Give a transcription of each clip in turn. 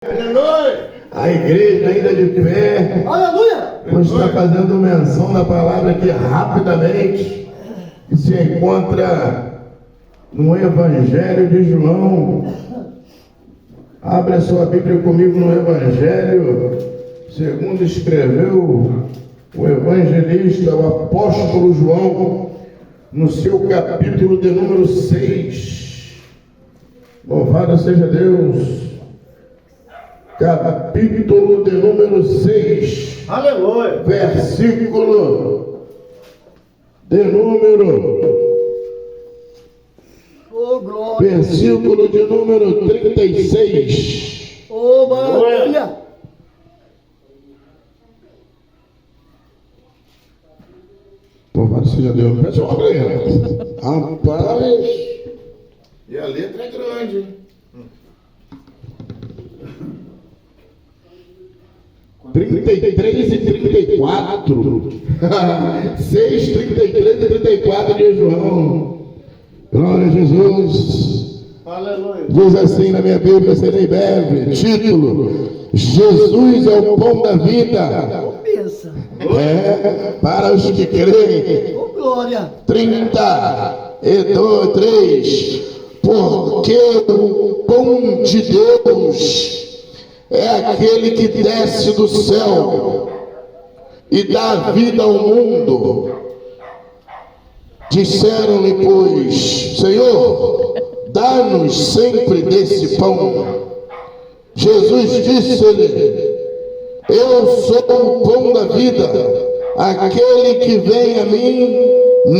A igreja ainda de pé. Aleluia! Vou estar fazendo menção da palavra aqui rapidamente, que se encontra no Evangelho de João. Abra a sua Bíblia comigo no Evangelho, segundo escreveu o evangelista, o apóstolo João, no seu capítulo de número 6. Louvado seja Deus. Capítulo de número 6. Aleluia! Versículo de número. Oh, glória! Versículo de número 36. Oh, maravilha! Louvado seja Deus. Pessoal, rapaz. E a letra é grande, hein? 33 e 34. 6, 33 e 34 de João. Glória a Jesus. Aleluia! Diz assim na minha Bíblia, serei breve. Título: Jesus é o pão da vida. Oh, pensa! Para os que creem. Oh, glória! 33. Porque o pão de Deus é aquele que desce do céu e dá vida ao mundo. Disseram-lhe, pois, Senhor, dá-nos sempre desse pão. Jesus disse-lhe, eu sou o pão da vida. Aquele que vem a mim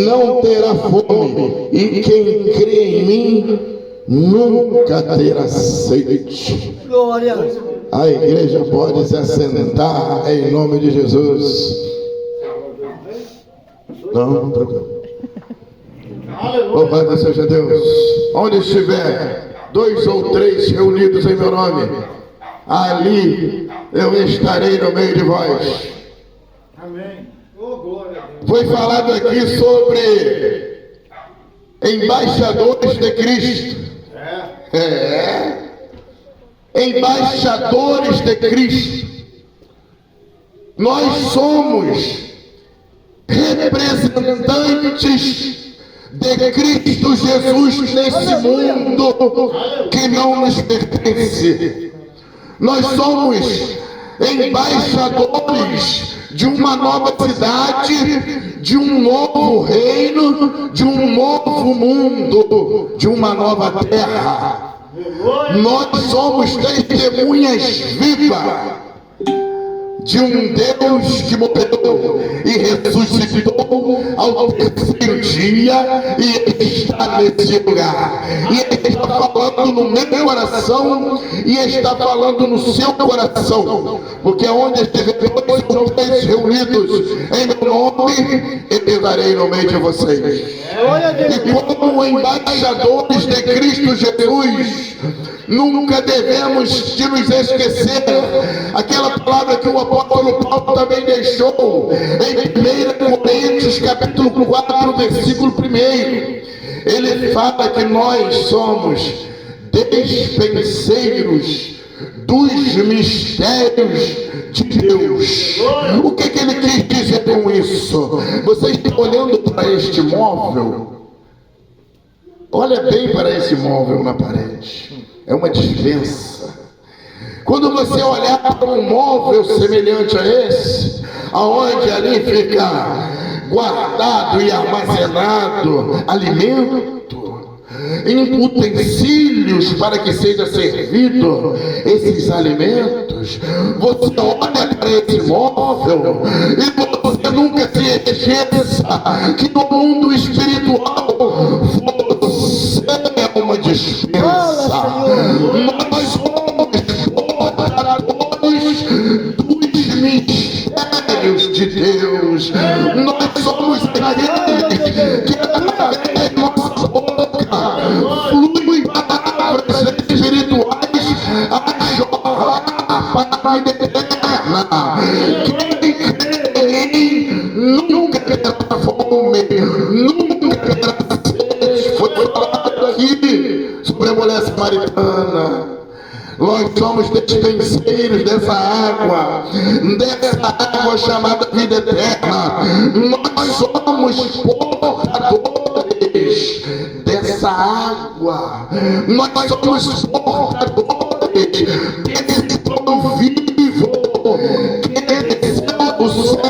não terá fome, e quem crê em mim nunca terá sede. Glória! A igreja pode se assentar em nome de Jesus. Não, tranquilo. Louvado seja Deus. Onde estiver 2 ou 3 reunidos em meu nome, ali eu estarei no meio de vós. Amém! Oh, glória a Deus! Foi falado aqui sobre embaixadores de Cristo. Embaixadores de Cristo. Nós somos representantes de Cristo Jesus nesse mundo que não nos pertence. Nós somos embaixadores de uma nova cidade, de um novo reino, de um novo mundo, de uma nova terra. Nós somos testemunhas vivas de um Deus que morreu e ressuscitou ao terceiro dia e está nesse lugar. E Ele está falando no meu coração e está falando no seu coração. Porque onde estiver 2 ou 3 reunidos em meu nome, eu estarei no meio de vocês. E como embaixadores de Cristo Jesus, nunca devemos de nos esquecer aquela palavra que o apóstolo Paulo também deixou em 1 Coríntios capítulo 4, versículo 1. Ele fala que nós somos despenseiros dos mistérios de Deus. O que ele quis dizer com isso? Você está olhando para este móvel? Olha bem para esse móvel na parede. É uma dispensa. Quando você olhar para um móvel semelhante a esse, aonde ali fica guardado e armazenado alimento, em utensílios para que seja servido esses alimentos, você olha para esse móvel e você nunca se esqueça que no mundo espiritual você é uma dispensa. Nós somos portadores dos mistérios de Deus. Nós somos aqueles que através de nossa boca flui palavras espirituais a jorrar para a vida eterna. Quem crê em mim nunca terá fome, nunca terá sede. Foi falado aqui sobre a mulher samaritana. Nós somos despenseiros dessa água chamada vida eterna. Nós somos portadores dessa água. Nós somos portadores desse pão vivo que desceu do céu.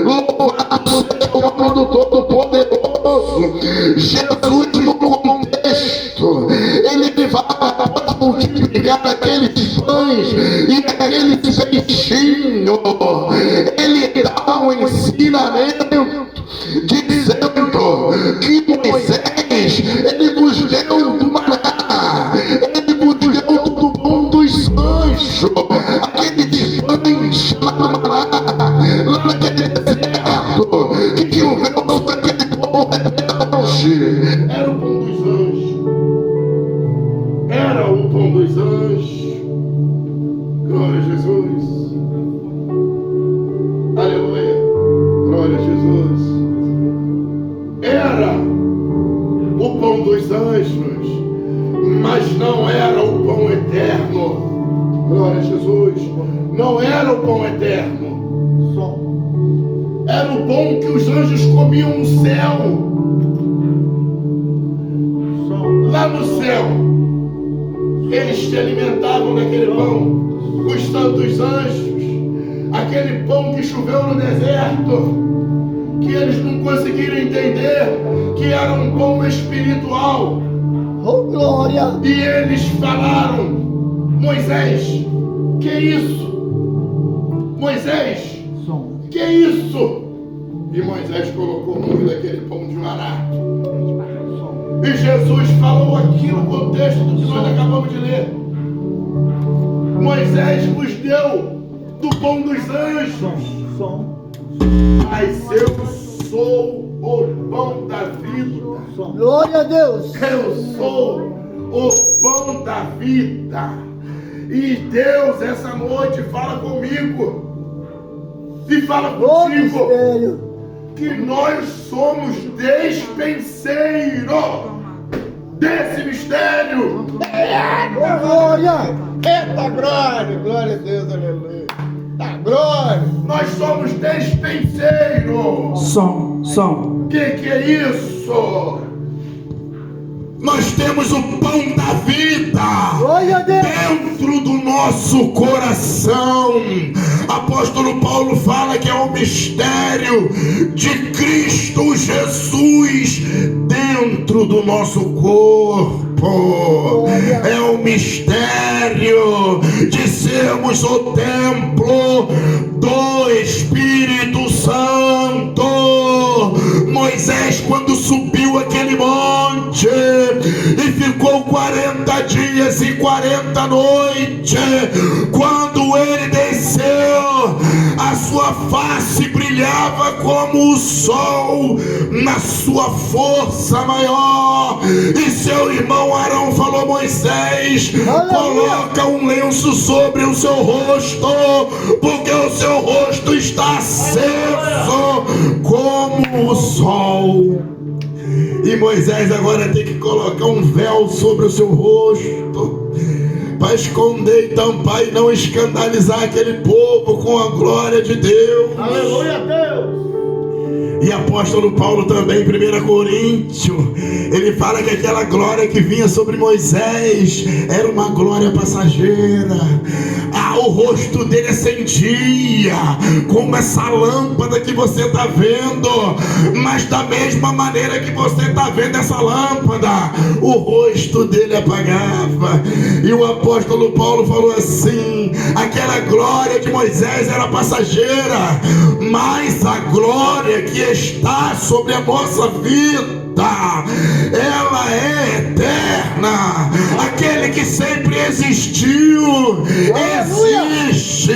Louvado seja o nome do Todo-Poderoso. Jesus, no contexto, ele vai multiplicar aqueles pães e aqueles peixinhos. Ele dá um ensinamento dizendo que Moisés, ele vos deu do maná, ele vos deu do pão dos anjos, aqueles pães chamados maná, lá naquele deserto, que choveu sobre aquele povo rebelde. Era o pão dos anjos. Era o pão dos anjos. Glória a Jesus. Aleluia. Glória a Jesus. Era o pão dos anjos, mas não era o pão eterno. Glória a Jesus. Não era o pão eterno. Era o pão que os anjos comiam no céu. Lá no céu, eles se alimentavam daquele pão. Os santos anjos, aquele pão que choveu no deserto, que eles não conseguiram entender que era um pão espiritual. Oh, glória! E eles falaram: Moisés, que isso? Moisés, que isso? E Moisés colocou o nome daquele pão de maná. E Jesus falou aqui no contexto do que nós acabamos de ler. Moisés vos deu do pão dos anjos, mas eu sou o pão da vida. Glória a Deus! Eu sou o pão da vida. E Deus essa noite fala comigo e fala contigo que nós somos despenseiros desse mistério. Glória! Eita glória! Glória a Deus, aleluia! Tá glória! Nós somos despenseiros. Som. Que é isso? Nós temos o pão da vida Glória a Deus! dentro do nosso coração. Apóstolo Paulo fala que é o mistério de Cristo Jesus dentro do nosso corpo. É o mistério de sermos o templo do Espírito Santo. Moisés, quando subiu aquele monte e ficou 40 dias e 40 noites, quando ele desceu, a sua face brilhava como o sol na sua força maior. E seu irmão Arão falou: Moisés, coloca um lenço sobre o seu rosto, porque o seu rosto está aceso como o sol. E Moisés agora tem que colocar um véu sobre o seu rosto para esconder e tampar e não escandalizar aquele povo com a glória de Deus. Aleluia a Deus! E apóstolo Paulo também, em 1 Coríntios, ele fala que aquela glória que vinha sobre Moisés era uma glória passageira. O rosto dele acendia como essa lâmpada que você está vendo, mas da mesma maneira que você está vendo essa lâmpada, o rosto dele apagava. E o apóstolo Paulo falou assim: aquela glória de Moisés era passageira, mas a glória que está sobre a nossa vida, ela é eterna. Aquele que sempre existiu, existe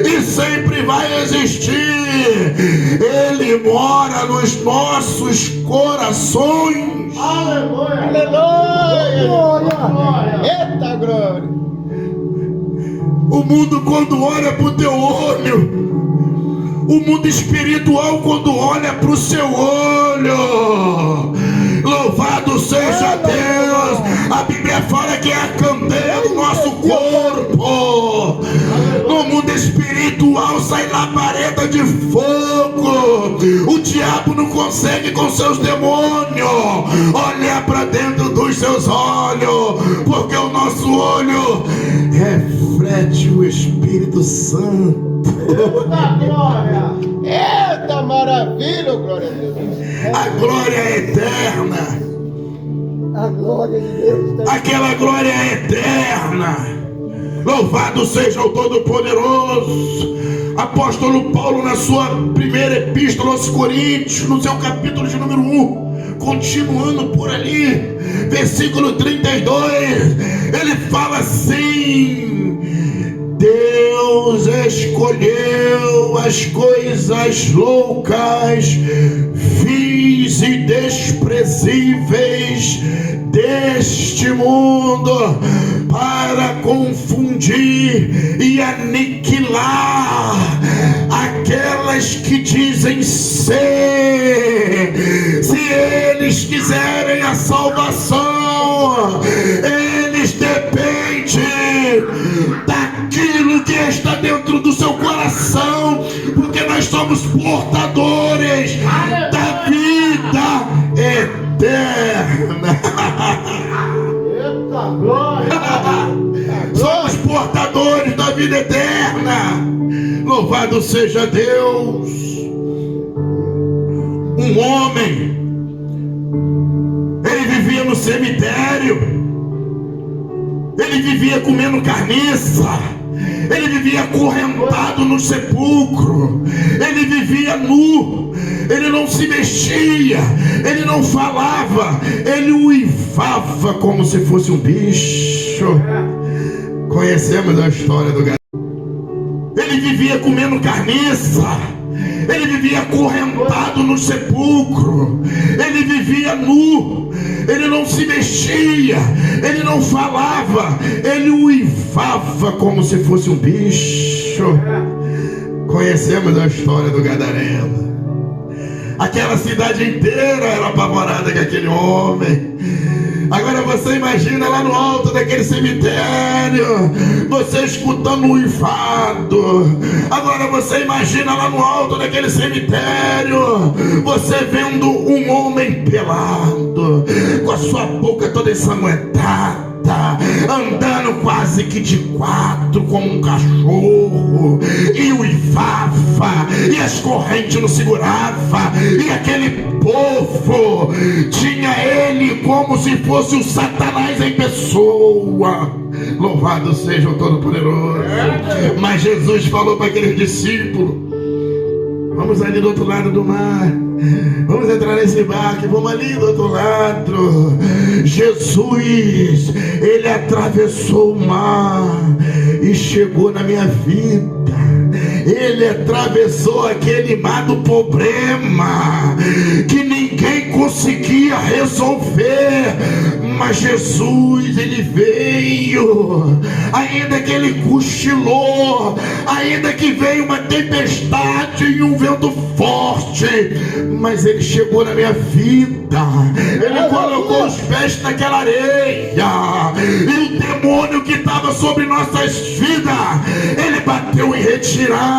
e sempre vai existir. Ele mora nos nossos corações. Aleluia! Aleluia! Glória! Eita glória! O mundo, quando olha para o teu olho, o mundo espiritual, quando olha para o seu olho, Louvado seja Deus. A Bíblia fala que é a candeia do nosso corpo. No mundo espiritual sai labareda de fogo. O diabo não consegue com seus demônios olhar para dentro dos seus olhos, porque o nosso olho reflete o Espírito Santo. Eita glória! Eita maravilha, glória a Deus! A glória é eterna. A glória de Deus. Aquela glória é eterna. Louvado seja o Todo-Poderoso. Apóstolo Paulo, na sua primeira epístola aos Coríntios, no seu capítulo de número 1, continuando por ali, versículo 32, ele fala assim: Deus escolheu as coisas loucas, vis e desprezíveis deste mundo, para confundir e aniquilar aquelas que dizem ser. Se eles quiserem a salvação, eles dependem daquilo que está dentro do seu coração, porque nós somos portadores da vida eterna. Eita glória! Somos portadores da vida eterna. Louvado seja Deus. Um homem, ele vivia no cemitério, ele vivia comendo carniça, ele vivia acorrentado no sepulcro, ele vivia nu, ele não se mexia, ele não falava, ele uivava como se fosse um bicho. Conhecemos a história do garoto. Ele vivia comendo carniça, ele vivia acorrentado no sepulcro, ele vivia nu, ele não se mexia, ele não falava, ele uivava como se fosse um bicho. Conhecemos a história do Gadareno. Aquela cidade inteira era apavorada com aquele homem. Agora você imagina lá no alto daquele cemitério, você escutando um uivado. Agora você imagina lá no alto daquele cemitério, você vendo um homem pelado, com a sua boca toda ensanguentada, andando quase que de quatro como um cachorro, e uivava, e as correntes não segurava, e aquele povo tinha ele como se fosse o Satanás em pessoa. Louvado seja o Todo-Poderoso. Mas Jesus falou para aqueles discípulos: vamos ali do outro lado do mar, vamos entrar nesse barco, vamos ali do outro lado. Jesus, ele atravessou o mar e chegou na minha vida. Ele atravessou aquele mar do problema que ninguém conseguia resolver, mas Jesus, ele veio, ainda que ele cochilou, ainda que veio uma tempestade e um vento forte, mas ele chegou na minha vida. Ele colocou os pés naquela areia, e o demônio que estava sobre nossas vidas, ele bateu em retirada.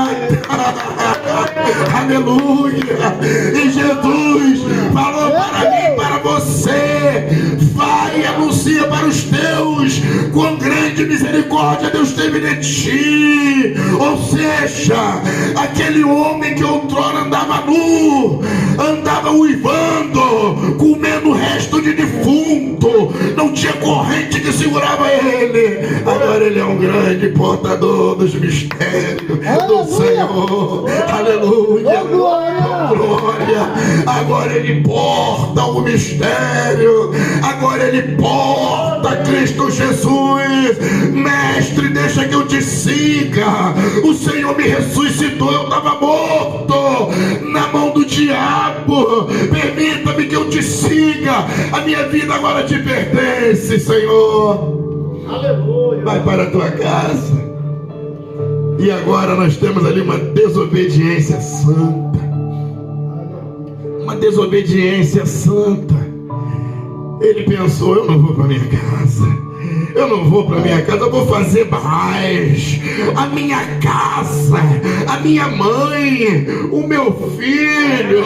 Aleluia. E Jesus falou para mim, para você: vai e anuncia para os teus quão grande misericórdia Deus teve de ti. Ou seja, aquele homem que outrora andava nu, andava uivando, comendo o resto de defunto, não tinha corrente que segurava ele. Agora ele é um grande portador dos mistérios do Senhor. Aleluia. Glória. Agora ele porta o mistério, agora ele porta Cristo Jesus. Mestre, deixa que eu te siga. O Senhor me ressuscitou, eu estava morto na mão do diabo. Permita-me que eu te siga. A minha vida agora te pertence, Senhor. Aleluia. Vai para a tua casa. E agora nós temos ali uma desobediência santa. Uma desobediência santa. Ele pensou: eu não vou para minha casa, eu não vou para minha casa, eu vou fazer mais. A minha casa, a minha mãe, o meu filho,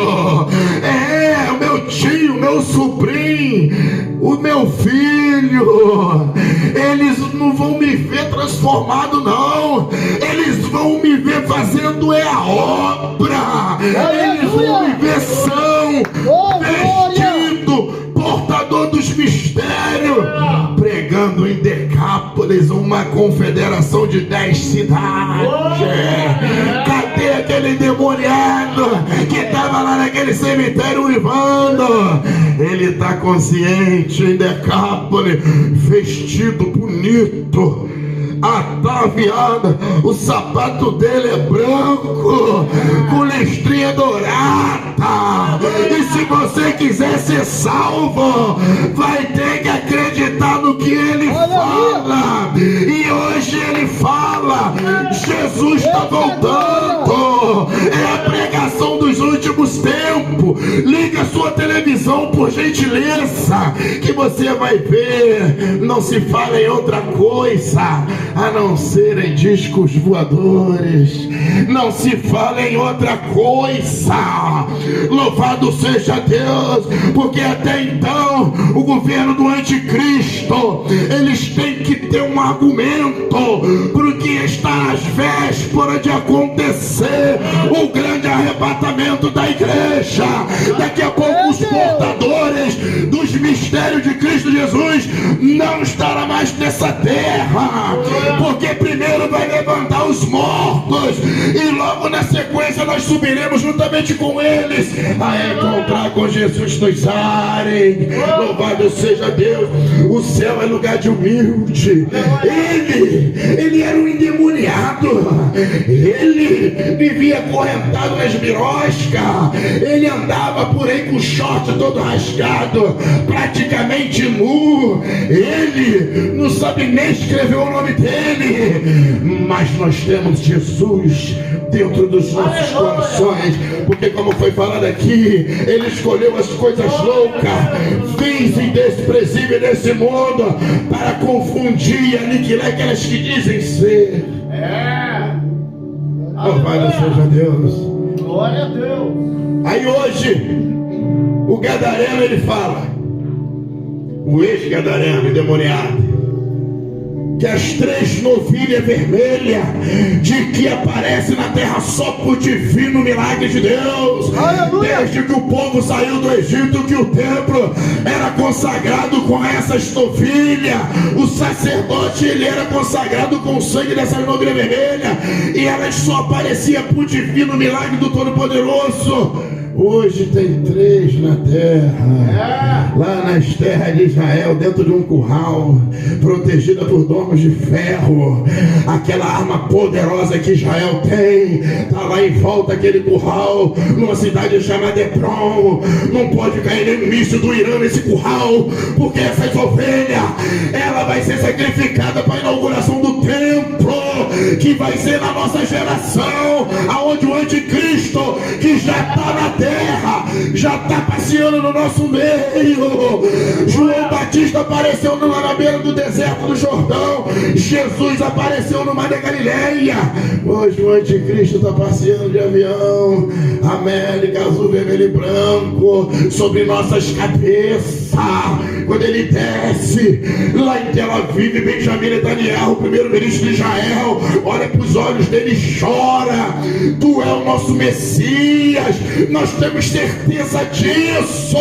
o meu tio, o meu sobrinho, o meu filho, eles não vão me ver transformado, não. Eles vão me ver fazendo a obra. Eles vão me ver são, vestido, portador dos mistérios, pregando em Decápolis, uma confederação de 10 cidades. Cadê aquele endemoniado que estava lá naquele cemitério uivando? Ele está consciente em Decápolis, vestido bonito, ataviada, o sapato dele é branco, com listrinha dourada. E se você quiser ser salvo, vai ter que acreditar no que ele fala. E hoje ele fala: Jesus está voltando. É a pregação dos últimos tempos. Liga a sua televisão, por gentileza, que você vai ver. Não se fala em outra coisa a não ser em discos voadores. Não se fala em outra coisa. Louvado seja Deus, porque até então o governo do anticristo, eles têm que ter um argumento porque está às vésperas de acontecer o grande arrebatamento da igreja. Daqui a pouco os portadores dos mistérios de Cristo Jesus não estarão mais nessa terra, porque primeiro vai levantar os mortos e logo na sequência nós subiremos juntamente com eles a encontrar com Jesus nos ares. Louvado seja Deus. O céu é lugar de humilde. Ele era um endemoniado, ele vivia acorrentado nas biroscas, ele andava por aí com o short todo rasgado, praticamente nu. Ele não sabe nem escrever o nome dele, mas nós temos Jesus dentro dos nossos corações, porque como foi falado aqui, ele escolheu as coisas loucas, fins e desprezíveis desse mundo, para confundir e aniquilar aquelas que dizem ser. Louvado seja Deus. Glória a Deus. Aí hoje o gadareno, ele fala, o ex-gadareno endemoniado, que as 3 novilhas vermelhas de que aparece na terra só por divino milagre de Deus. Aleluia. Desde que o povo saiu do Egito, que o templo era consagrado com essas novilhas, o sacerdote, ele era consagrado com o sangue dessas novilhas vermelhas, e elas só apareciam por divino milagre do Todo-Poderoso. Hoje tem 3 na terra, lá nas terras de Israel, dentro de um curral, protegida por domos de ferro. Aquela arma poderosa que Israel tem, está lá em volta daquele curral, numa cidade chamada Hebron. Não pode cair nenhum míssil do Irã nesse curral, porque essas ovelhas, ela vai ser sacrificada para a inauguração do templo, que vai ser na nossa geração, aonde o anticristo, que já está na terra, já está passeando no nosso meio. João Batista apareceu lá na beira do deserto do Jordão. Jesus apareceu no mar da Galileia. Hoje o anticristo está passeando de avião, América, azul, vermelho e branco, sobre nossas cabeças. Quando ele desce lá em Tel Aviv, Benjamin Netanyahu, o primeiro-ministro de Israel, olha para os olhos dele e chora. Tu é o nosso Messias, nós temos certeza disso.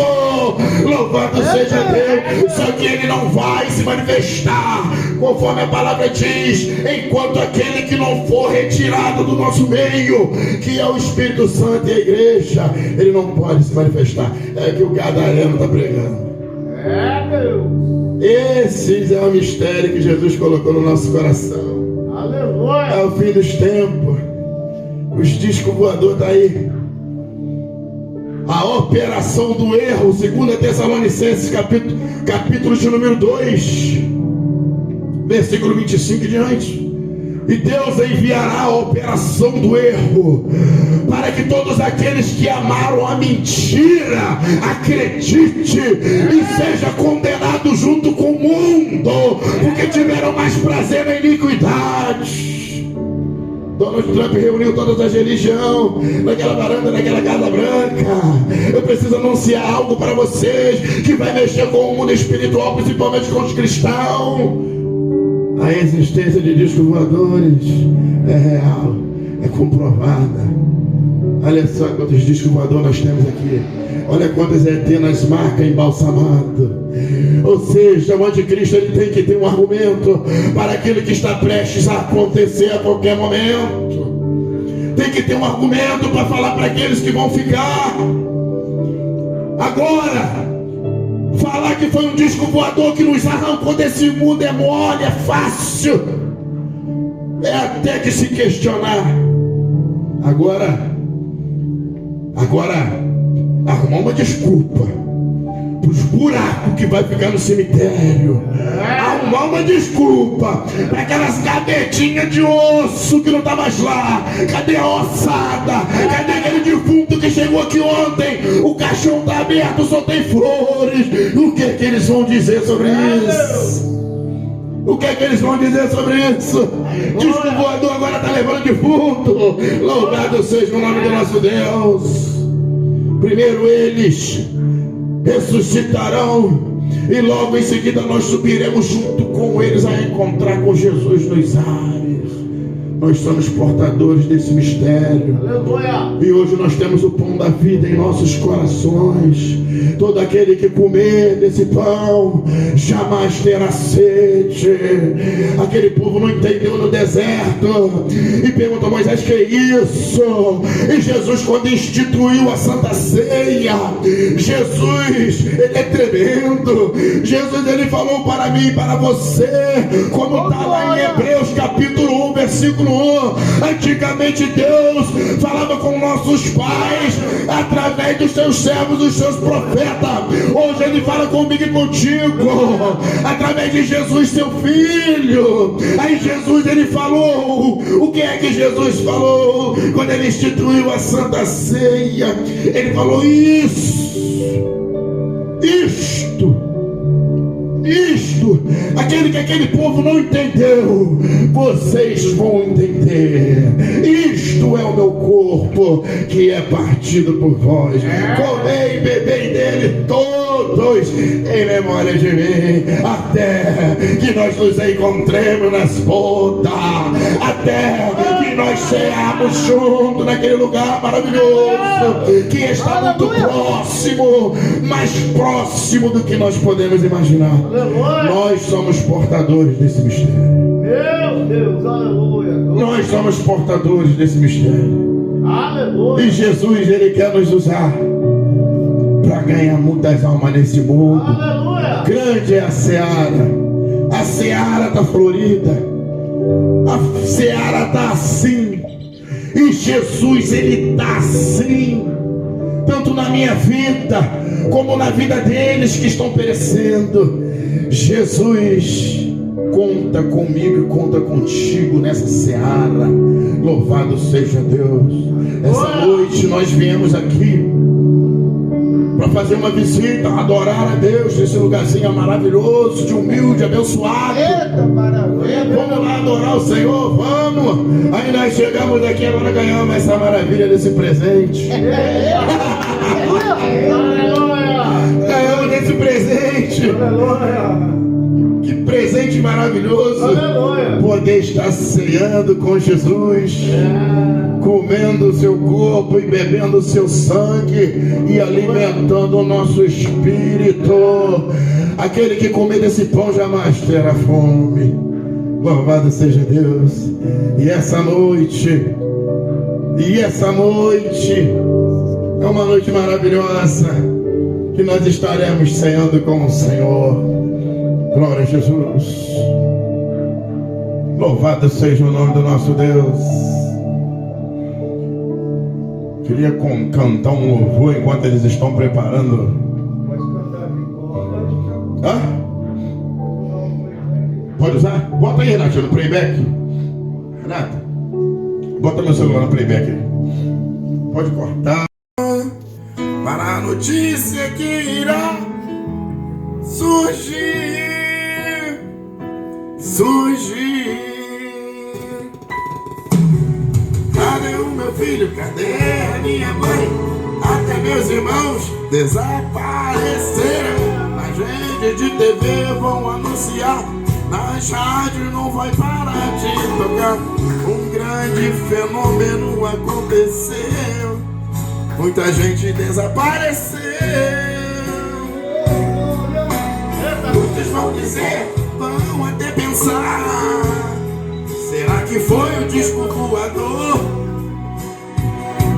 Louvado seja Deus. Só que ele não vai se manifestar, conforme a palavra diz, enquanto aquele que não for retirado do nosso meio, que é o Espírito Santo e a igreja, ele não pode se manifestar. É que o gadareno está pregando. Esse é o mistério que Jesus colocou no nosso coração. Aleluia. É o fim dos tempos. Os discos voadores estão aí. A operação do erro, 2 Tessalonicenses, capítulo de número 2, versículo 25 e diante. E Deus enviará a operação do erro, para que todos aqueles que amaram a mentira acredite e seja condenado junto com o mundo, porque tiveram mais prazer na iniquidade. Donald Trump reuniu todas as religiões naquela varanda, naquela Casa Branca. Eu preciso anunciar algo para vocês que vai mexer com o mundo espiritual, principalmente com os cristãos. A existência de discos voadores é real, é comprovada. Olha só quantos discos voadores nós temos aqui. Olha quantas ET nas marcas embalsamadas. Ou seja, o anticristo ele tem que ter um argumento para aquilo que está prestes a acontecer a qualquer momento. Tem que ter um argumento para falar para aqueles que vão ficar. Agora, falar que foi um disco voador que nos arrancou desse mundo é mole, é fácil. É até que se questionar. Agora arrumar uma desculpa pros buracos que vai ficar no cemitério. Arrumar uma desculpa para aquelas gavetinhas de osso que não tá mais lá. Cadê a ossada? Cadê aquele defunto que chegou aqui ontem? O caixão tá aberto, só tem flores. O que é que eles vão dizer sobre isso? O que é que eles vão dizer sobre isso? Diz que o voador agora está levando defunto. Louvado seja o nome do nosso Deus. Primeiro eles ressuscitarão e logo em seguida nós subiremos junto com eles a encontrar com Jesus nos ares. Nós somos portadores desse mistério. Aleluia. E hoje nós temos o pão da vida em nossos corações. Todo aquele que comer desse pão jamais terá sede. Aquele povo não entendeu no deserto e perguntou a Moisés: que é isso? E Jesus, quando instituiu a Santa Ceia, Jesus, ele é tremendo. Jesus, ele falou para mim e para você, como está lá em Hebreus capítulo 1, versículo 1. Antigamente Deus falava com nossos pais através dos seus servos, dos seus profetas. Hoje ele fala comigo e contigo através de Jesus, seu filho. Aí Jesus, ele falou. O que é que Jesus falou quando ele instituiu a Santa Ceia? Ele falou: isto, aquele povo não entendeu, vocês vão entender. Isto é o meu corpo que é partido por vós. Comei e bebei dele todos em memória de mim, até que nós nos encontremos nas bodas, até que nós ceamos juntos naquele lugar maravilhoso que está muito próximo, mais próximo do que nós podemos imaginar. Nós somos portadores desse mistério. Meu Deus, aleluia. Nós somos portadores desse mistério. Aleluia. E Jesus, ele quer nos usar para ganhar muitas almas nesse mundo. Aleluia. Grande é a seara. A seara está florida. A seara está assim. E Jesus, ele está assim. Tanto na minha vida, como na vida deles que estão perecendo. Jesus conta comigo e conta contigo nessa seara. Louvado seja Deus. Essa noite nós viemos aqui para fazer uma visita, adorar a Deus nesse lugarzinho maravilhoso, de humilde, abençoado. Eita, maravilha. Vamos lá adorar o Senhor, vamos. Aí nós chegamos aqui, agora ganhamos essa maravilha desse presente. Ganhamos desse presente. Que presente maravilhoso. Poder estar ceando com Jesus, comendo o seu corpo e bebendo o seu sangue e alimentando o nosso espírito. Aquele que comer desse pão jamais terá fome. Louvado seja Deus. E essa noite é uma noite maravilhosa que nós estaremos ceando com o Senhor. Glória a Jesus. Louvado seja o nome do nosso Deus. Queria cantar um louvor enquanto eles estão preparando. Hã? Pode usar? Bota aí, Renato, no playback. Renato, bota meu celular no playback aí. Pode cortar. Para a notícia que irá surgir. Cadê o meu filho? Cadê a minha mãe? Até meus irmãos desapareceram. As redes de TV vão anunciar, nas rádios não vai parar de tocar. Um grande fenômeno aconteceu, muita gente desapareceu. Muitos vão dizer, vão até pensar, será que foi o disco voador?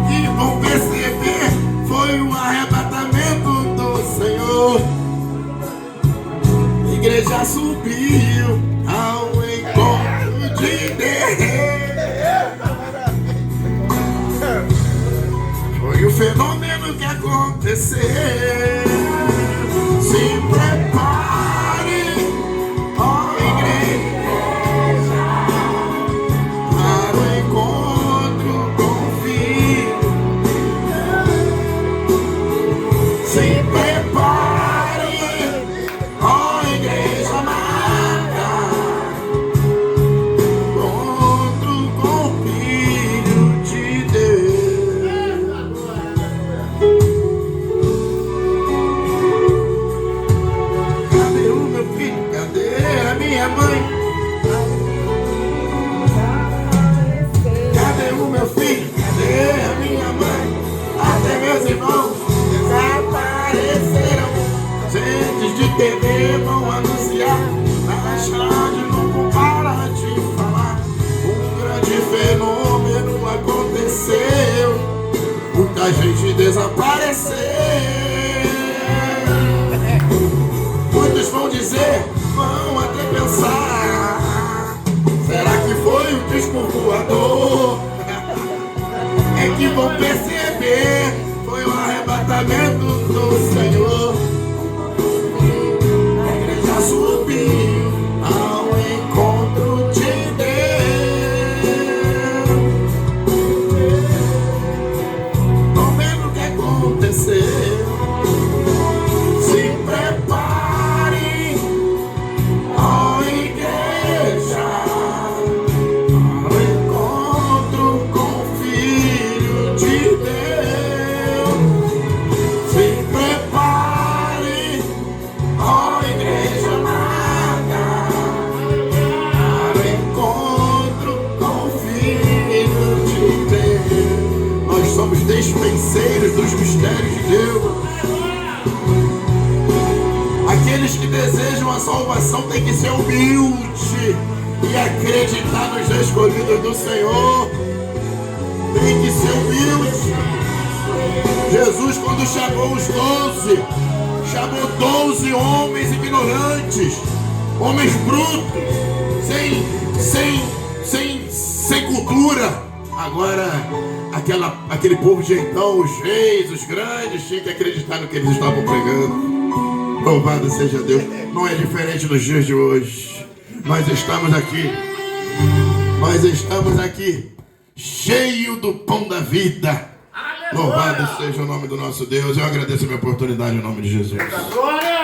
Que vão perceber, foi um arrebatamento do Senhor. A igreja subiu ao encontro de Deus. Foi o fenômeno que aconteceu. Se prepare, ó igreja, para o encontro com o Filho. Se prepare, ó igreja amada, encontro com o Filho de Deus. Cadê o meu filho? Cadê a minha mãe? Cadê o meu filho? Cadê a minha mãe? Até meus irmãos desapareceram. Agentes de TV vão anunciar, nas rádios não vão parar de falar. Um grande fenômeno aconteceu, muita gente desapareceu. Muitos vão dizer, vão até pensar, será que foi o disco voador? É que vão perceber, foi o arrebatamento do Senhor. A igreja subiu ao encontro de Deus. Estão vendo o que aconteceu? Se prepare, ó igreja, para o encontro com o Filho de Deus. Se prepare, ó igreja amada, para o encontro com o Filho de Deus. Nós somos despenseiros dos mistérios de Deus. Aqueles que desejam a salvação têm que ser humilde e acreditar nos escolhidos do Senhor. Tem que ser humilde. Jesus, quando chamou os 12, chamou 12 homens ignorantes, homens brutos, sem cultura. Agora, aquele povo de então, os reis, os grandes, tinham que acreditar no que eles estavam pregando. Louvado seja Deus. Não é diferente nos dias de hoje. Nós estamos aqui cheio do pão da vida. Louvado seja o nome do nosso Deus. Eu agradeço a minha oportunidade em nome de Jesus. Glória!